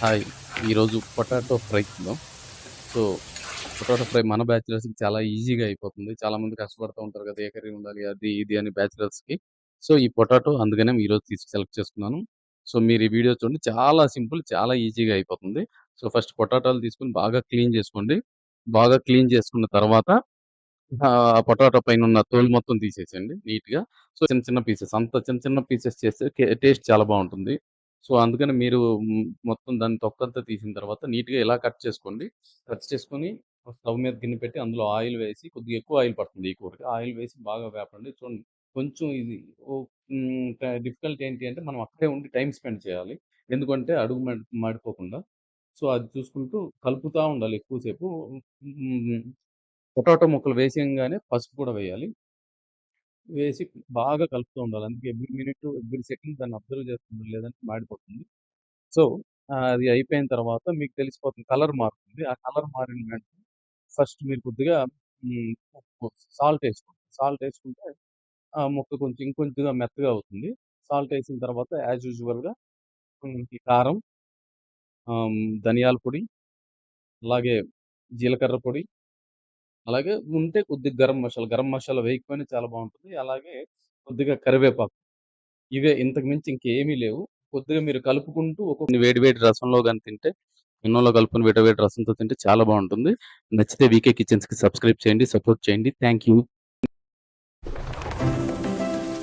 Hi! ఈరోజు potato fry చేద్దాం. So, potato fry మన బ్యాచిలర్స్‌కి చాలా ఈజీగా అయిపోతుంది. చాలామంది కష్టపడుతూ ఉంటారు కదా! ఏ కర్రీ వండాలి అది, ఇది అని బ్యాచిలర్స్‌కి. సో, ఈ పొటాటో అందుకనే ఈరోజు సెలెక్ట్ చేసుకున్నాను. సో, మీరు ఈ వీడియో చూడండి. చాలా సింపుల్, చాలా ఈజీగా అయిపోతుంది. సో, ఫస్ట్ పొటాటోలు తీసుకొని బాగా క్లీన్ చేసుకోండి. బాగా క్లీన్ చేసుకున్న తర్వాత పొటాటో పైనున్న తోలు మొత్తం తీసేసేయండి నీట్‌గా. సో, చిన్న చిన్న పీసెస్ అంత చిన్న చిన్న పీసెస్ చేస్తే టేస్ట్ చాలా బావుంటుంది. సో, అందుకని మీరు మొత్తం దాని తొక్కంతా తీసిన తర్వాత నీట్‌గా ఇలా కట్ చేసుకోండి. కట్ చేసుకొని స్టవ్ మీద గిన్నె పెట్టి అందులో ఆయిల్ వేసి కొద్దిగా ఎక్కువ ఆయిల్ పడుతుంది ఈ కూరకి. ఆయిల్ వేసి బాగా వేపండి. చూడండి కొంచెం ఇది డిఫికల్టీ ఏంటి అంటే మనం అక్కడే ఉండి టైమ్ స్పెండ్ చేయాలి. ఎందుకంటే అడుగు మాడిపోకుండా. సో, అది చూసుకుంటూ కలుపుతా ఉండాలి ఎక్కువ సేపు. హ్మ్. పొటాటో ముక్కలు వేసేయంగానే పసుపు కూడా వేయాలి. వేసి బాగా కలుపుతూ ఉండాలి. అందుకే ఎవ్రీ మినిట్, ఎవ్రీ సెకండ్ దాన్ని అబ్జర్వ్ చేస్తుండాలి. లేదంటే మాడిపోతుంది. సో, అది అయిపోయిన తర్వాత మీకు తెలిసిపోతుంది. కలర్ మారుతుంది. ఆ కలర్ మారిన వెంటనే ఫస్ట్ మీరు కొద్దిగా హ్మ్, ఉప్పు, సాల్ట్ ఏసుకోండి. సాల్ట్ ఏసుకుంటే ఆ ముక్క కొంచెం ఇంకొంచెంగా మెత్తగా అవుతుంది. సాల్ట్ ఏసిన తర్వాత యాజ్ యూజువల్‌గా ఈ కారం, ధనియాల పొడి, అలాగే జీలకర్ర పొడి, అలాగే ఉంటే కొద్దిగా గరం మసాలా. గరం మసాలా వేయకపోయినా చాలా బావుంటుంది. అలాగే కొద్దిగా కరివేపాకు. ఇవే ఇంతకు మించి ఇంకేమీ లేవు. కొద్దిగా మీరు కలుపుకుంటూ వేడి వేడి రసంలో గాని తింటే, అన్నంలో కలుపుకొని వేడి వేడి రసంతో తింటే చాలా బావుంటుంది. నచ్చితే వీకే కిచెన్స్‌కి సబ్స్క్రైబ్ చేయండి, సపోర్ట్ చేయండి. Thank you.